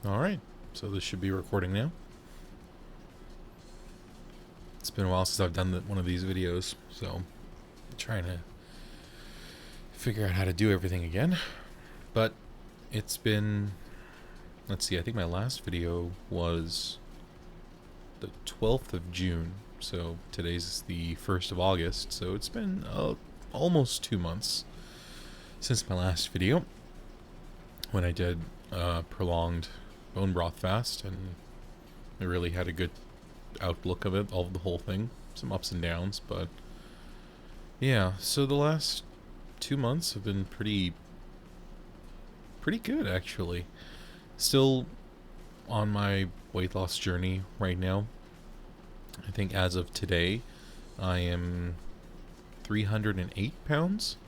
Alright, so this should be recording now. It's been a while since I've done one of these videos, so I'm trying to figure out how to do everything again. But it's been, let's see, I think my last video was the 12th of June, so today's the 1st of August, so it's been almost 2 months since my last video, when I did a prolonged bone broth fast, and I really had a good outlook of it, the whole thing. Some ups and downs, but yeah, so the last 2 months have been pretty good, actually. Still on my weight loss journey right now. I think as of today, I am 308 pounds.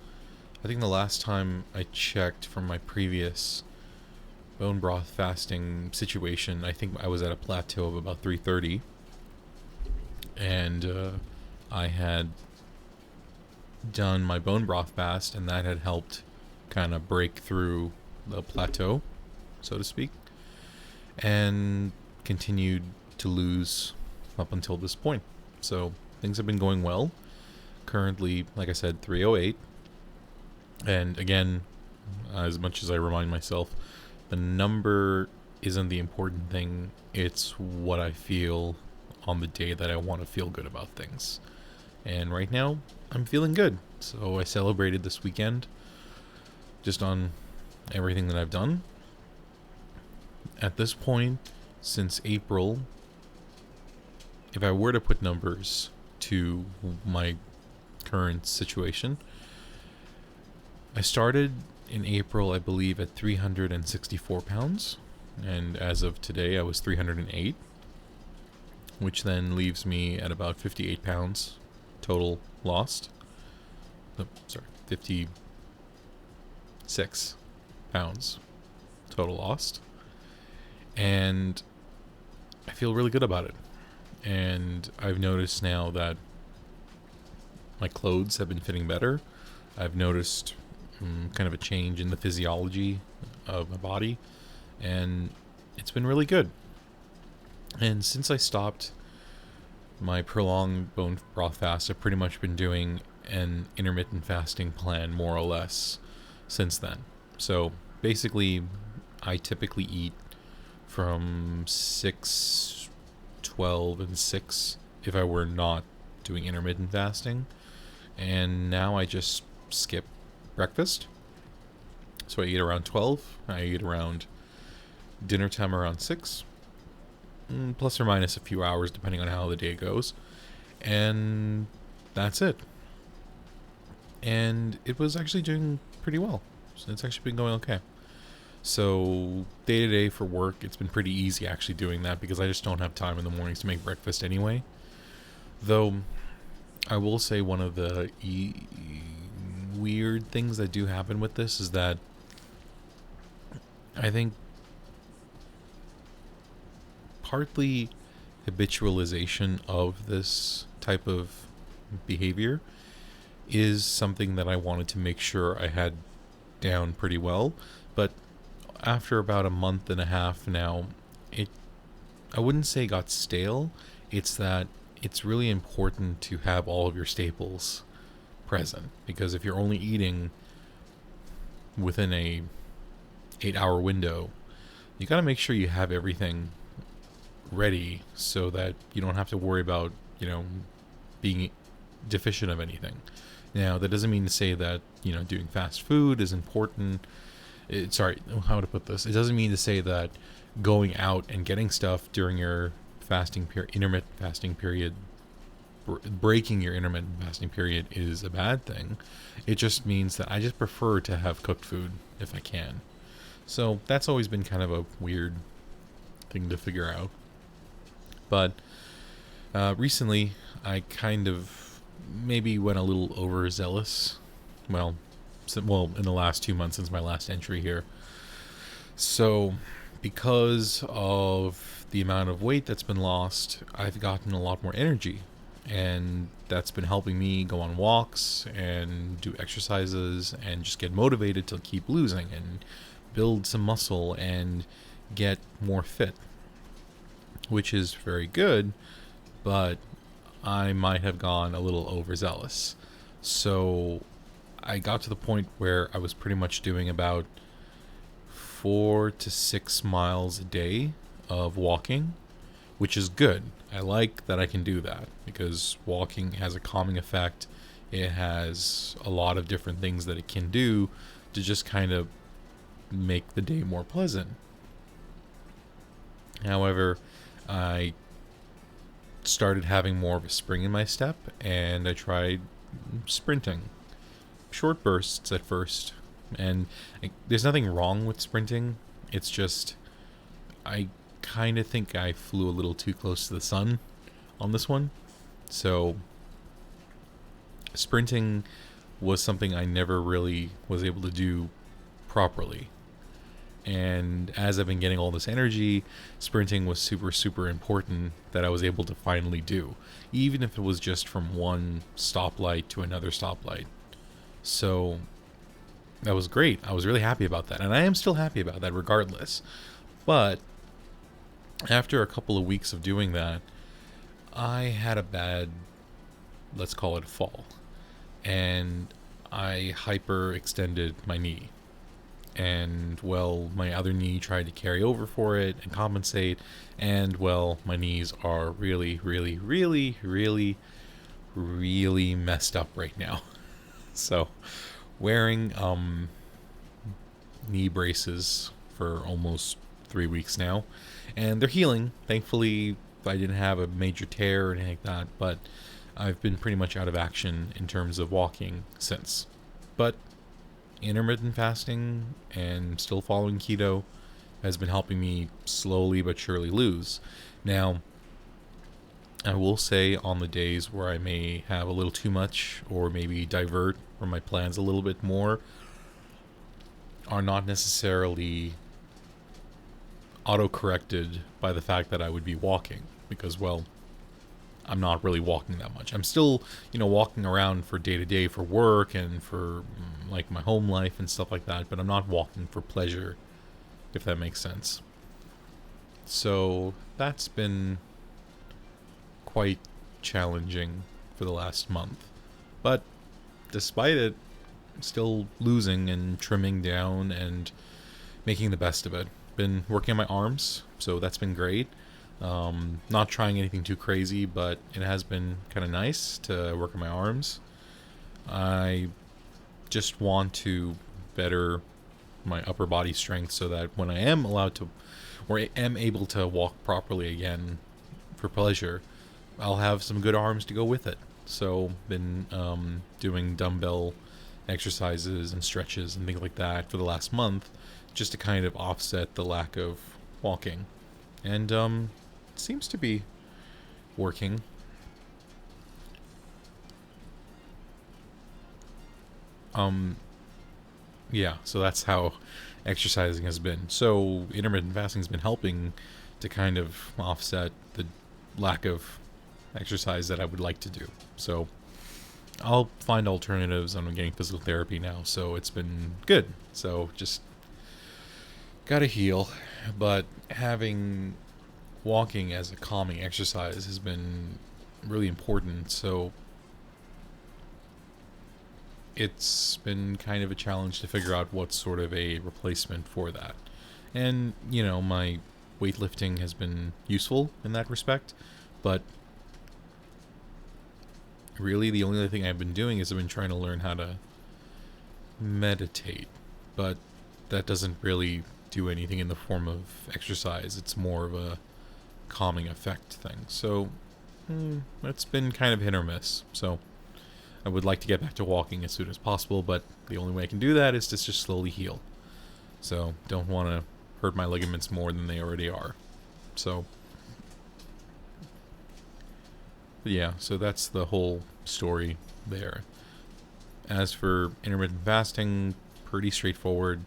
I think the last time I checked from my previous bone broth fasting situation, I think I was at a plateau of about 330. And I had done my bone broth fast, and that had helped kind of break through the plateau, so to speak, and continued to lose up until this point. So things have been going well. Currently, like I said, 308. And again, as much as I remind myself, the number isn't the important thing. It's what I feel on the day that I want to feel good about things. And right now, I'm feeling good. So I celebrated this weekend just on everything that I've done. At this point, since April, if I were to put numbers to my current situation, I started in April, I believe, at 364 pounds. And as of today, I was 308. Which then leaves me at about 58 pounds total lost. 56 pounds total lost. And I feel really good about it. And I've noticed now that my clothes have been fitting better. I've noticed kind of a change in the physiology of my body. And it's been really good. And since I stopped my prolonged bone broth fast, I've pretty much been doing an intermittent fasting plan, more or less, since then. So basically, I typically eat from 6, 12, and 6 if I were not doing intermittent fasting. And now I just skip breakfast. So I eat around 12. I eat around dinner time around 6. Plus or minus a few hours depending on how the day goes, and that's it. And it was actually doing pretty well, so it's actually been going okay. So day to day for work, it's been pretty easy actually doing that, because I just don't have time in the mornings to make breakfast anyway. Though I will say one of the weird things that do happen with this is that I think partly habitualization of this type of behavior is something that I wanted to make sure I had down pretty well. But after about a month and a half now, I wouldn't say got stale. It's that it's really important to have all of your staples present, because if you're only eating within a 8-hour window, you got to make sure you have everything ready so that you don't have to worry about, being deficient of anything. Now, that doesn't mean to say that, doing fast food is important. How to put this? It doesn't mean to say that going out and getting stuff during your intermittent fasting period, breaking your intermittent fasting period is a bad thing. It just means that I just prefer to have cooked food if I can. So that's always been kind of a weird thing to figure out. But recently, I kind of maybe went a little overzealous. Well, in the last 2 months since my last entry here. So, because of the amount of weight that's been lost, I've gotten a lot more energy. And that's been helping me go on walks and do exercises and just get motivated to keep losing and build some muscle and get more fit, which is very good, but I might have gone a little overzealous. So I got to the point where I was pretty much doing about 4 to 6 miles a day of walking, which is good. I like that I can do that because walking has a calming effect. It has a lot of different things that it can do to just kind of make the day more pleasant. However, I started having more of a spring in my step, and I tried sprinting. Short bursts at first, and there's nothing wrong with sprinting. It's just I kind of think I flew a little too close to the sun on this one. So sprinting was something I never really was able to do properly. And as I've been getting all this energy, sprinting was super, super important that I was able to finally do, even if it was just from one stoplight to another stoplight. So that was great. I was really happy about that. And I am still happy about that regardless. But after a couple of weeks of doing that, I had a bad, let's call it a fall. And I hyperextended my knee. And, well, my other knee tried to carry over for it and compensate. And, well, my knees are really, really, really, really, really messed up right now. So, wearing knee braces for almost 3 weeks now. And they're healing. Thankfully, I didn't have a major tear or anything like that. But I've been pretty much out of action in terms of walking since. But intermittent fasting and still following keto has been helping me slowly but surely lose. Now, I will say on the days where I may have a little too much or maybe divert from my plans a little bit more are not necessarily auto-corrected by the fact that I would be walking because, well, I'm not really walking that much. I'm still, walking around for day to day for work and for like my home life and stuff like that, but I'm not walking for pleasure, if that makes sense. So that's been quite challenging for the last month. But despite it, I'm still losing and trimming down and making the best of it. Been working on my arms, so that's been great. Not trying anything too crazy, but it has been kind of nice to work on my arms. I just want to better my upper body strength so that when I am allowed to, or am able to walk properly again for pleasure, I'll have some good arms to go with it. So, been doing dumbbell exercises and stretches and things like that for the last month, just to kind of offset the lack of walking. And it seems to be working. Yeah, so that's how exercising has been. So intermittent fasting has been helping to kind of offset the lack of exercise that I would like to do. So I'll find alternatives. I'm getting physical therapy now, so it's been good. So just gotta heal. But having walking as a calming exercise has been really important. So it's been kind of a challenge to figure out what sort of a replacement for that. And, my weightlifting has been useful in that respect, but really the only other thing I've been doing is I've been trying to learn how to meditate, but that doesn't really do anything in the form of exercise. It's more of a calming effect thing. So it's been kind of hit or miss. So I would like to get back to walking as soon as possible, but the only way I can do that is to just slowly heal. So don't want to hurt my ligaments more than they already are. So yeah, so that's the whole story there. As for intermittent fasting, pretty straightforward.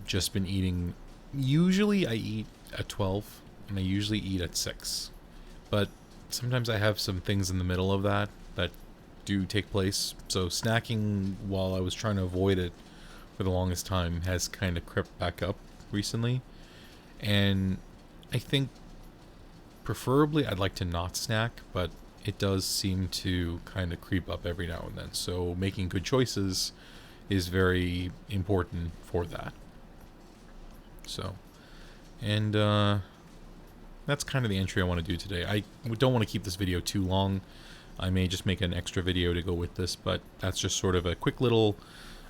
Just been eating. Usually I eat at 12, and I usually eat at 6. But sometimes I have some things in the middle of that do take place. So snacking, while I was trying to avoid it for the longest time, has kind of crept back up recently. And I think preferably I'd like to not snack, but it does seem to kind of creep up every now and then. So making good choices is very important for that. So, and that's kind of the entry I want to do today. I don't want to keep this video too long. I may just make an extra video to go with this, but that's just sort of a quick little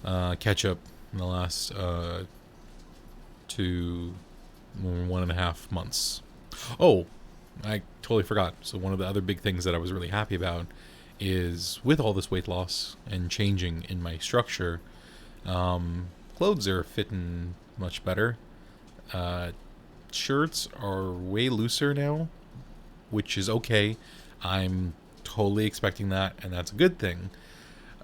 catch up in the last 1.5 months. Oh, I totally forgot. So one of the other big things that I was really happy about is with all this weight loss and changing in my structure, clothes are fitting much better. Shirts are way looser now, which is okay. I'm totally expecting that, and that's a good thing.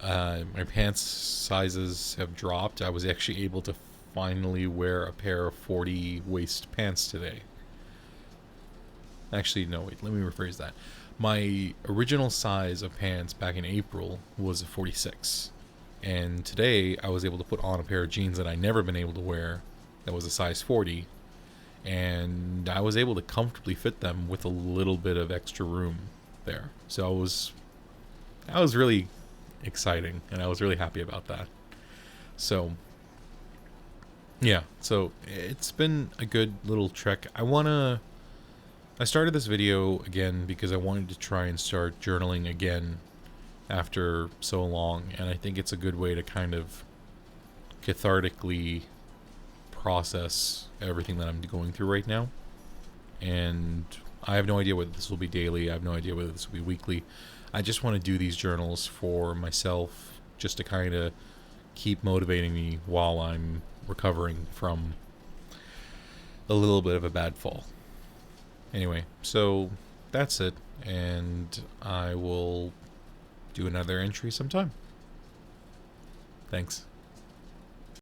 My pants sizes have dropped. I was actually able to finally wear a pair of 40 waist pants today. Actually, no, wait, let me rephrase that. My original size of pants back in April was a 46. And today I was able to put on a pair of jeans that I'd never been able to wear that was a size 40. And I was able to comfortably fit them with a little bit of extra room there. So that was really exciting, and I was really happy about that. So yeah, so it's been a good little trek. I started this video again because I wanted to try and start journaling again after so long, and I think it's a good way to kind of cathartically process everything that I'm going through right now. And I have no idea whether this will be daily. I have no idea whether this will be weekly. I just want to do these journals for myself, just to kind of keep motivating me while I'm recovering from a little bit of a bad fall. Anyway, so that's it, and I will do another entry sometime. Thanks.